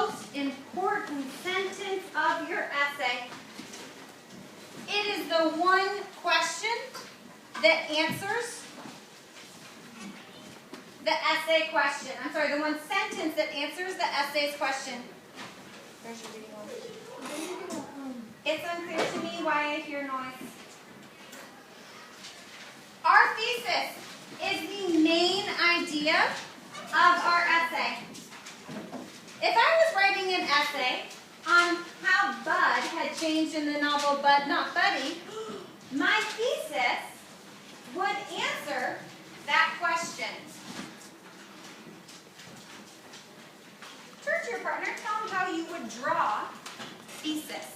most important sentence of your essay. It is the one question that answers the essay question. I'm sorry, the one sentence that answers the essay's question. There's your video. It's unclear to me why I hear noise. Our thesis is the main idea of our essay. If I was writing an essay on how Bud had changed in the novel Bud Not Buddy, my thesis would answer that question. Turn to your partner, tell them how you would draw thesis.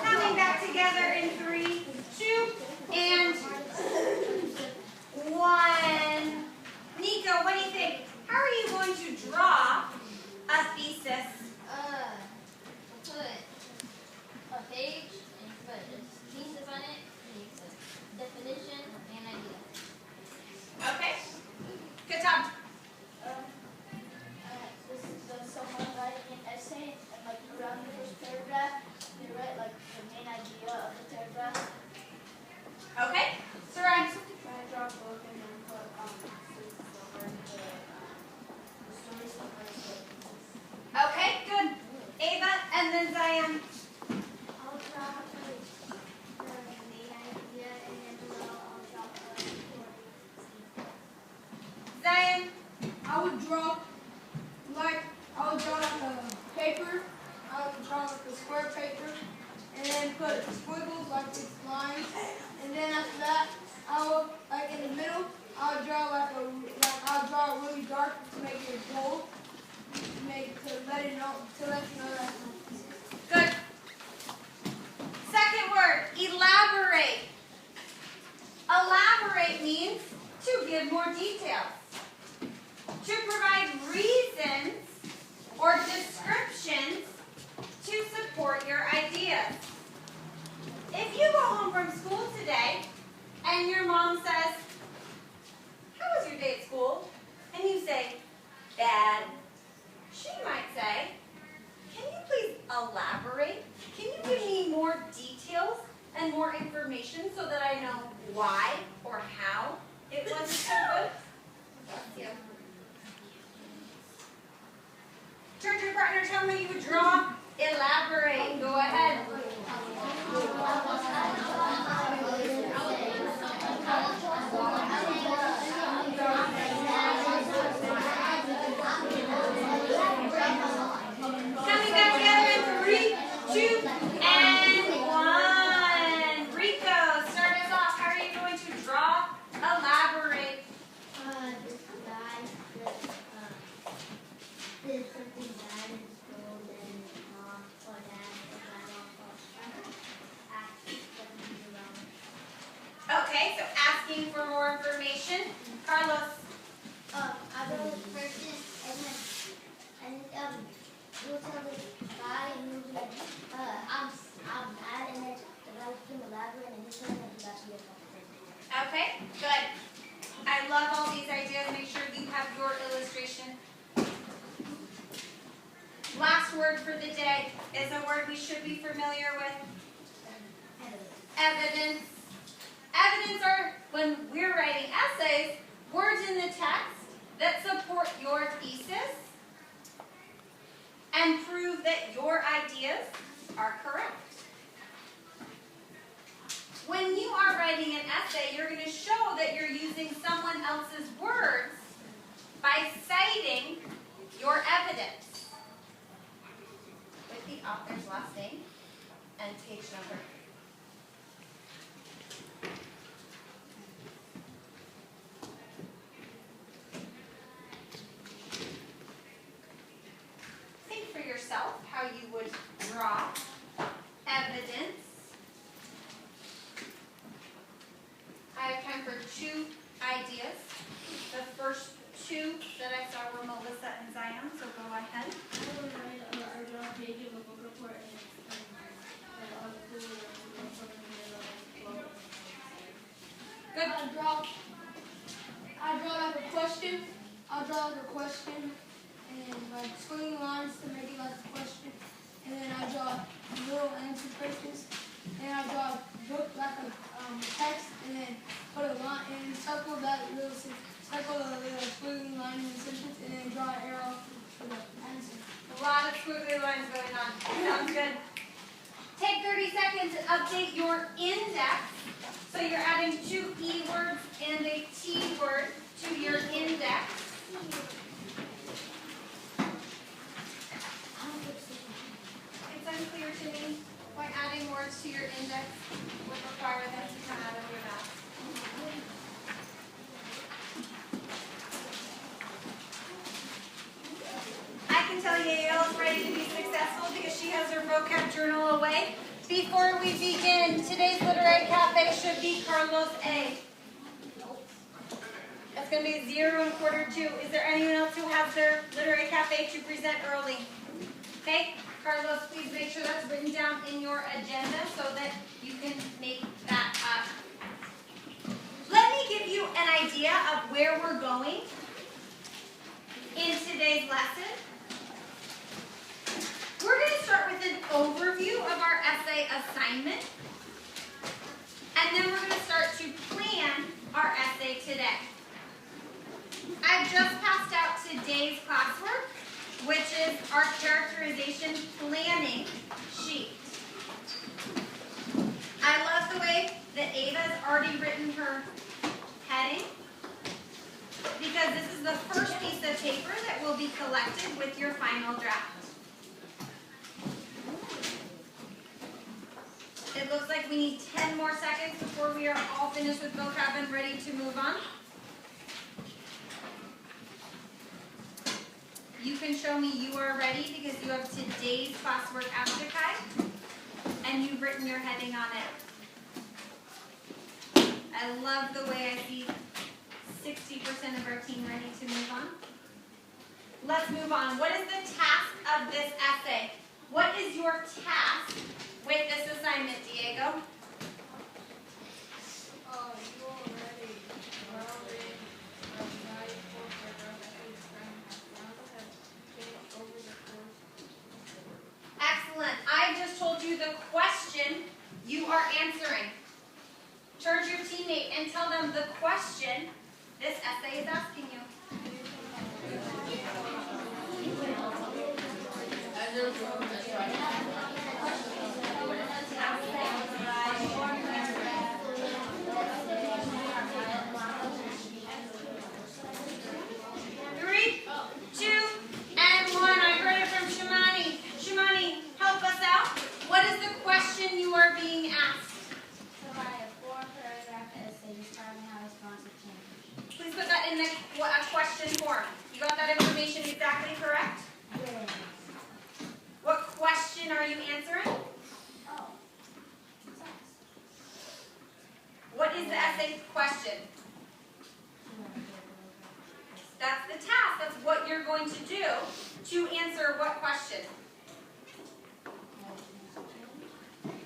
Coming back together in 3, 2, and 1. Nico, what do you think? How are you going to draw a thesis? Put a page and put a thesis on it, and definition and idea. Okay. Good job. This is someone writing an essay, and like around the first paragraph, they write like the main idea of the paragraph. Okay. Saran. Try to draw a book and then put sentences over the story stuff. Okay, good. Ava, and then Zion. I'll draw the main idea, and then below I'll draw the story. Zion. I would draw like a paper. I would draw like a square paper, and then put squiggles like these lines. And then after that, I would like in the middle, I'll draw I'll draw really dark to make it bold, to let you know that. Good. Second word, elaborate. Elaborate means to give more details. To provide reasons or descriptions to support your ideas. If you go home from school today and your mom says, "How was your day at school?" and you say, "Bad," she might say, "Can you please elaborate? Can you give me more details and more information so that I know why or how it wasn't so good?" Bless you. Turn to your partner, tell them how you would draw. Elaborate. Go ahead. Coming back together in 3, 2, and 1. Rico, start us off. How are you going to draw? Elaborate. This guy did something bad in school, then mom or dad or grandma asked something wrong. Okay, so asking for more information. Carlos. I go with the person and we'll tell the guy and he'll be like, I'm mad, and then the guy can elaborate and he's saying that he's actually a couple things. Okay, good. I love all these ideas. Make sure you have your illustration. Last word for the day is a word we should be familiar with. Evidence. Evidence are, when we're writing essays, words in the text that support your thesis and prove that your ideas are correct. When you are writing an essay, you're going to show that you're using someone else's words by citing your evidence with the author's last name and page number. Think for yourself how you would draw evidence. I have time for 2 ideas. The first 2 that I saw were Melissa and Zion, so go ahead. I would write or draw a page of a book report and all the good. I draw like a question. I'll draw like a question and like squiggly lines to make it like a question. And then I draw little answer questions. And I draw a book like a text and then put a line and circle that little circle the little squiggly line in the sentence and then draw an arrow for the answer. A lot of squiggly lines going on. Sounds good. Take 30 seconds to update your index. So you're adding 2 E words and a T word to your index. It's unclear to me why adding words to your index would require them to come out of your mouth. I can tell Yael is ready to be successful because she has her vocab journal away. Before we begin, today's Literary Cafe should be Carlos A. That's going to be 0 and quarter 2. Is there anyone else who has their Literary Cafe to present early? Okay, Carlos, please make sure that's written down in your agenda so that you can make that up. Let me give you an idea of where we're going in today's lesson. We're going to start with an overview of our essay assignment. And then we're going to start to plan our essay today. I just passed out today's classwork, which is our characterization planning sheet. I love the way that Ava's already written her heading, because this is the first piece of paper that will be collected with your final draft. It looks like we need 10 more seconds before we are all finished with vocab and ready to move on. You can show me you are ready because you have today's classwork Ashtakai and you've written your heading on it. I love the way I see 60% of our team ready to move on. Let's move on. What is the task of this essay? What is your task with this assignment, Diego? Excellent. I just told you the question you are answering. Turn to your teammate and tell them the question this essay is asking you. Three, two, and 1. I heard it from Shimani. Shimani, help us out. What is the question you are being asked? So I have 4-paragraph essay describing how responsive change. Please put that in the question form. You got that information exactly correct? Yes. What question are you answering? Oh. What is the essay question? That's the task. That's what you're going to do to answer what question?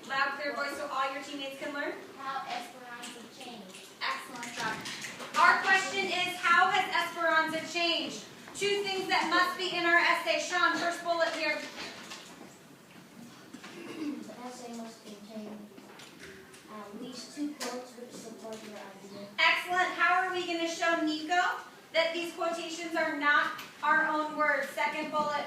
Loud, clear voice so all your teammates can learn. How Esperanza changed. Excellent job. Our question is, how has Esperanza changed? 2 things that must be in our essay. Sean, first bullet here. The essay must contain at least 2 quotes which support your idea. Excellent. How are we going to show Nico that these quotations are not our own words? Second bullet.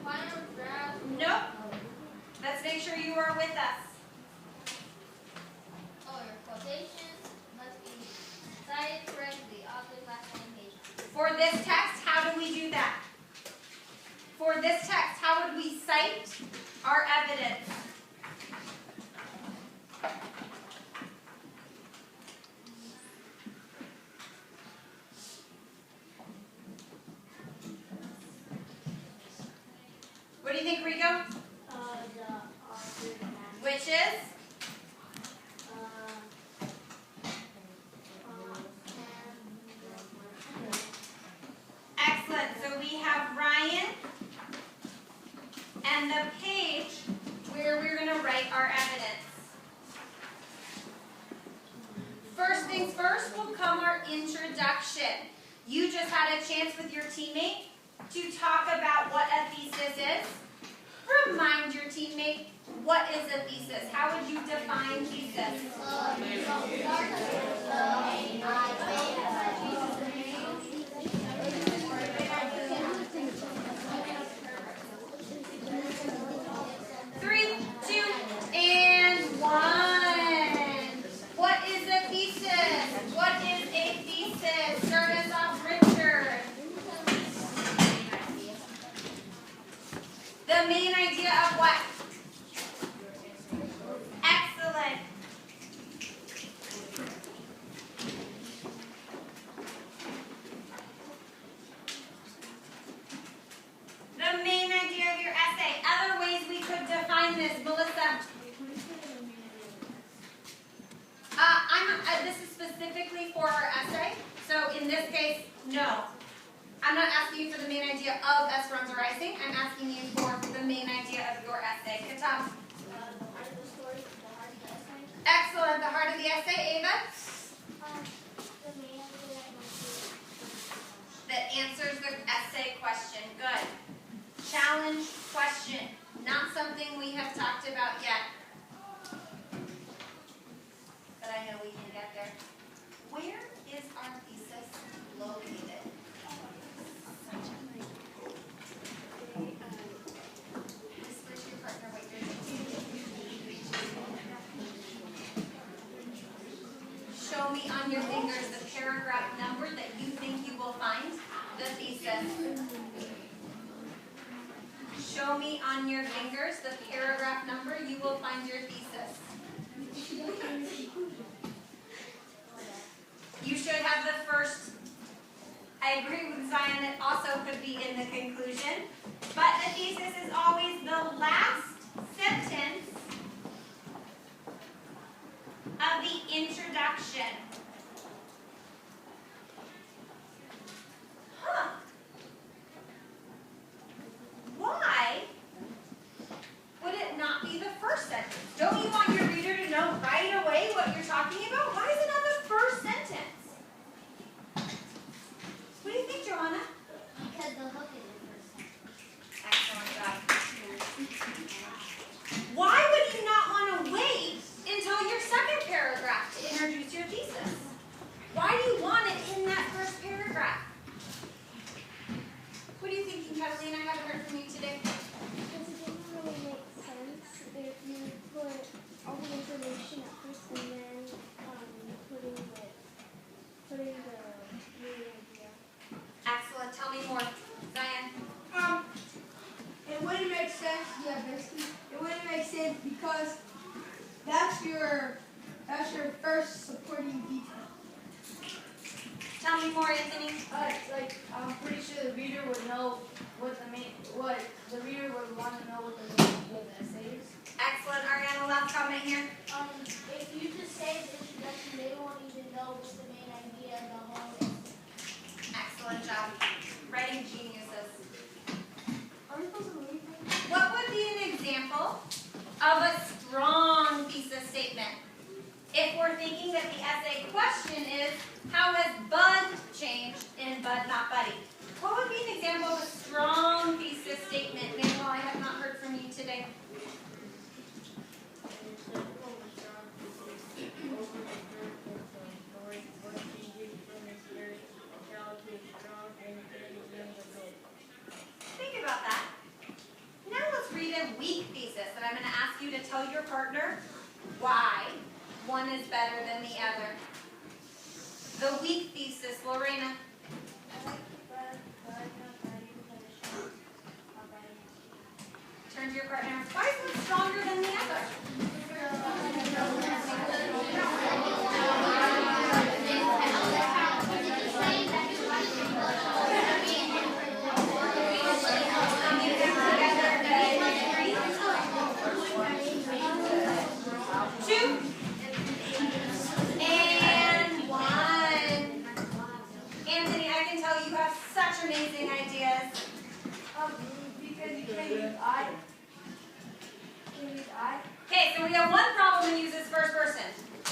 Final draft. Nope. Let's make sure you are with us. Oh, your quotations must be cited correctly. Author's last name page. For this text, how do we do that? For this text, how would we cite our evidence? What do you think, Rico? The author's last Which is? Excellent. So we have Ryan and the page where we're going to write our evidence. First things first will come our introduction. You just had a chance with your teammate to talk about what a thesis is. Remind your teammate, what is a thesis? How would you define thesis? 3, 2, and 1. What is a thesis? What is a thesis? Start us off, Richard. The main idea of what? Excellent. The main idea of your essay. Other ways we could define this, Melissa. This is specifically for our essay. So in this case, no. I'm not asking you for the main idea of Esperanza Rising. I'm asking you for the main idea of your essay. Katam. Excellent. The heart of the essay, Ava? That answers the essay question. Good. Challenge question. Not something we have talked about yet. But I know we can get there. Where is our thesis located? Whisper to your partner what you're doing. Show me on your fingers the paragraph number that you think you will find the thesis. Show me on your fingers the paragraph number you will find your thesis. You should have the first. I agree with Zion, it also could be in the conclusion. But the thesis is always the last sentence of the introduction. Huh. Why would it not be the first sentence? Don't you want your reader to know right away what you're talking about? Why is it not the first sentence? What do you think, Joanna? Because the hook is the first sentence. Excellent job. Why would you not want to wait until your second paragraph to introduce your thesis? Why do you want it in that first paragraph? What are you thinking, Catalina? I haven't heard from you today. Because it didn't really make sense if you put all the information at first and then putting the main idea. Excellent. Tell me more, Zion. It wouldn't make sense. Yeah, basically, it wouldn't make sense because that's your first supporting detail. Tell me more, Anthony. I'm pretty sure the reader would know what the reader would want to know what the essay is. Excellent. Ariana, last comment here. If you just say the introduction, they won't even know what's the main idea of the whole essay. Excellent job. Writing geniuses. Are we supposed to read them? What would be an example of a strong thesis statement? If we're thinking that the essay question is, how has Bud changed in Bud Not Buddy? What would be an example of a strong thesis statement? Manuel, I have not heard from you today. Think about that. Now let's read a weak thesis, and I'm going to ask you to tell your partner why one is better than the other. The weak thesis, Lorena. Turn to your partner. Why is one stronger than the other? I. Okay, so we have one problem and uses first person.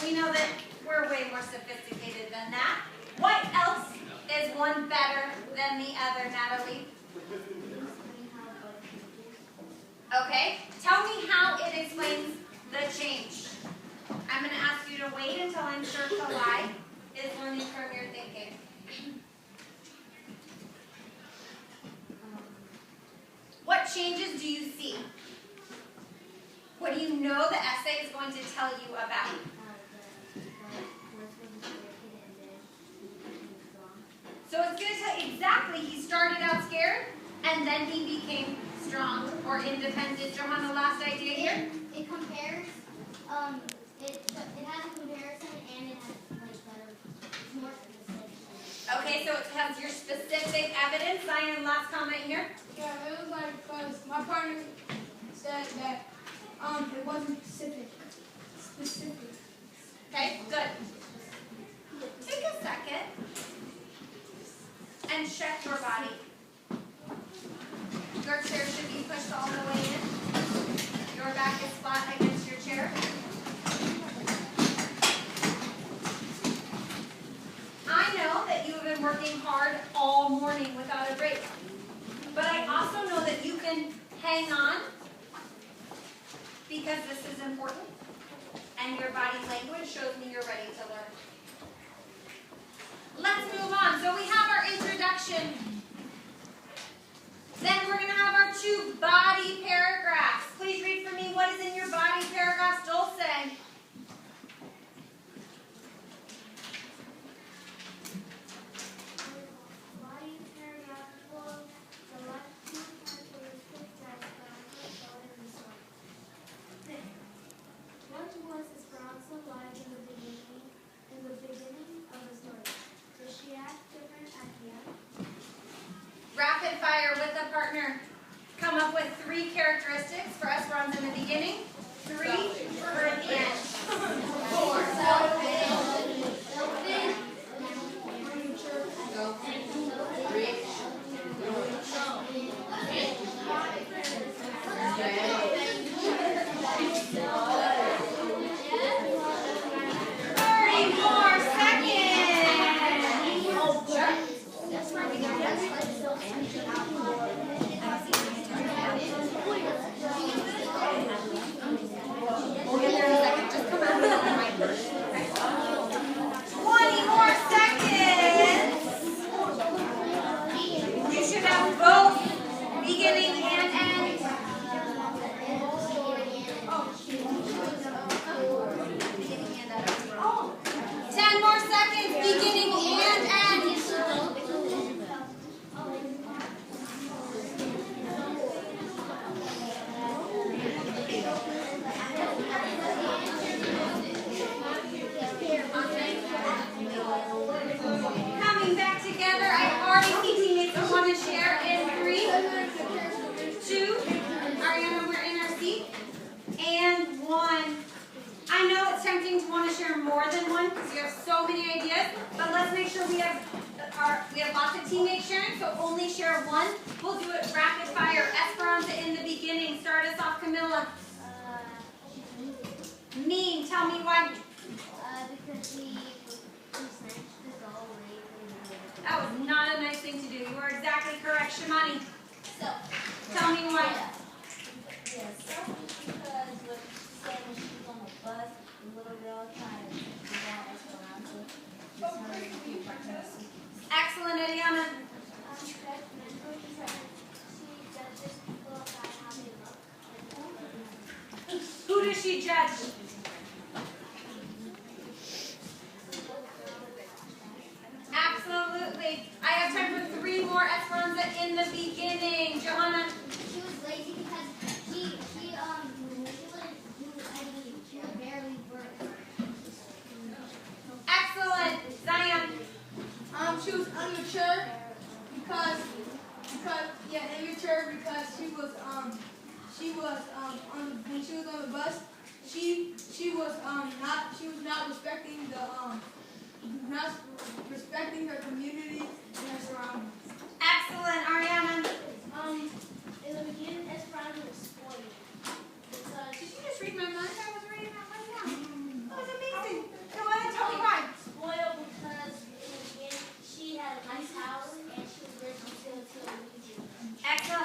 We know that we're way more sophisticated than that. What else is one better than the other, Natalie? Okay, tell me how it explains the change. I'm going to ask you to wait until I'm sure Kalai is learning from your thinking. What changes do you see? What do you know the essay is going to tell you about? So it's going to tell you exactly he started out scared and then he became strong or independent. Johanna, last idea here? It compares, it has a comparison and it has like better, it's more specific. Okay, so it has your specific evidence. Zion, last comment here. Yeah, it was like because my partner said that it wasn't specific. Okay, good. Take a second and check your body. Your chair should be pushed all the way in. Your back is flat against your chair. I know that you have been working hard all morning without a break. But I also know that you can hang on because this is important. And your body language shows me you're ready to learn. Let's move on. So we have our introduction. Then we're going to have our two body paragraphs. Please read for me what is in your body paragraphs, Dulce. Body paragraph 12, select two characteristics that Esperanza showed in the story. What was Esperanza like in the beginning of the story? Did she act different at the end? Rapid fire with a partner. Come up with 3 characteristics for Esperanza in the beginning, 3 for at the end. 4. Coming back together, I have already see teammates who want to share in 3, 2, Ariana, we're in our seat, and 1. I know it's tempting to want to share more than one because you have so many ideas, but let's make sure we have lots of teammates sharing, so only share 1. We'll do it rapid fire. Esperanza in the beginning. Start us off, Camilla. Mean, tell me why. Because we snatched the doll away from the That was not a nice thing to do. You are exactly correct, Shimani. So, tell me why. Yeah, selfish because what she said when she was on the bus, the little girl tried to figure out Esperanza. Just her to keep her secrets. Excellent, Ariana. Judgmental because she judges people by how they look. Who does she judge? Absolutely. I have time for 3 more. Esperanza in the beginning. Johanna. She was lazy because she wouldn't do any, she would barely work. Excellent. Zion. She was immature because immature because she was on when she was on the bus, she was not respecting her community and her surroundings. Excellent. Ariana. In the beginning, Esperanza was spoiled. Because Did you just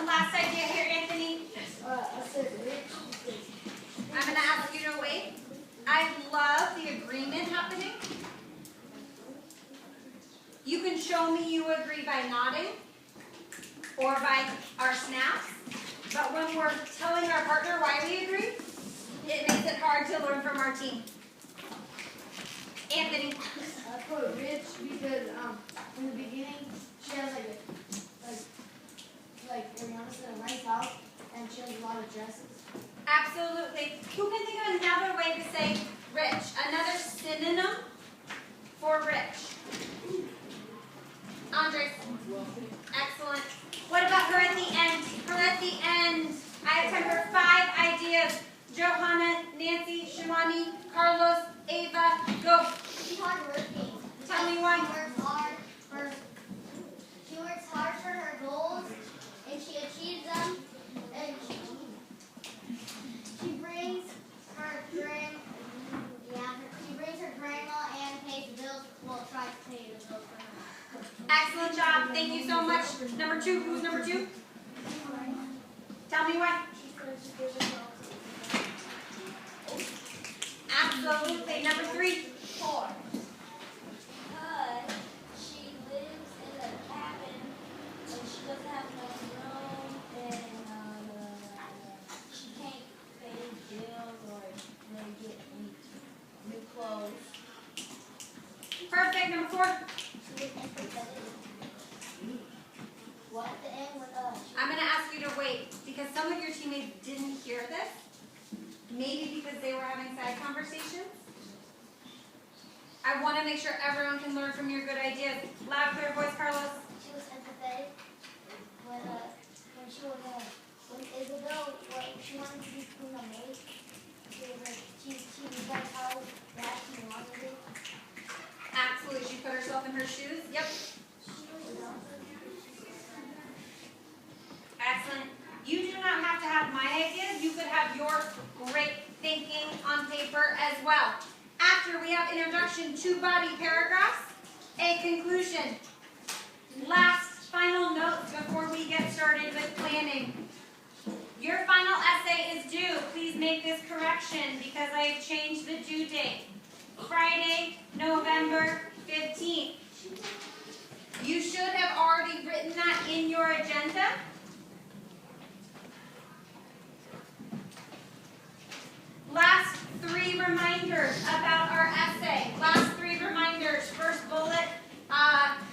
Last idea here, Anthony. I said rich because I'm going to ask you to wait. I love the agreement happening. You can show me you agree by nodding or by our snaps. But when we're telling our partner why we agree, it makes it hard to learn from our team. Anthony. I put rich because in the beginning she has like Ariana said, a nice house and she has a lot of dresses. Absolutely. Who can think of another way to say rich? Another synonym for rich? Andres. Excellent. What about her at the end? Her at the end. I have time for 5 ideas. Johanna, Nancy, Shivani, Carlos, Ava, go. She's hardworking. Tell me why. She works hard for her goals, and she achieves them. And she brings her grandma and pays the bills. Well, tries to pay the bills for her. Excellent job. Thank you so much. Number 2. Who's number 2? Tell me why. Absolutely. Number 3. Because she lives in a cabin and she doesn't have enough room and she can't pay bills or really get any new clothes. Perfect. Number 4. What at the end with I'm going to ask you to wait because some of your teammates didn't hear this. Maybe because they were having side conversations. I want to make sure everyone can learn from your good ideas. Loud, clear voice, Carlos. She was empathetic when she was when Isabel she wanted to be queen of maid. She was like she like how bad she wanted it. Absolutely. She put herself in her shoes. Yep. Excellent. You do not have to have my ideas. You could have your great thinking on paper as well. After we have introduction, 2 body paragraphs, a conclusion. Last final notes before we get started with planning. Your final essay is due. Please make this correction because I have changed the due date. Friday, November 15th. You should have already written that in your agenda. Last 3 reminders about our essay. Last 3 reminders. First bullet,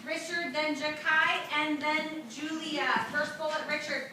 Richard, then Jakai, and then Julia. First bullet, Richard.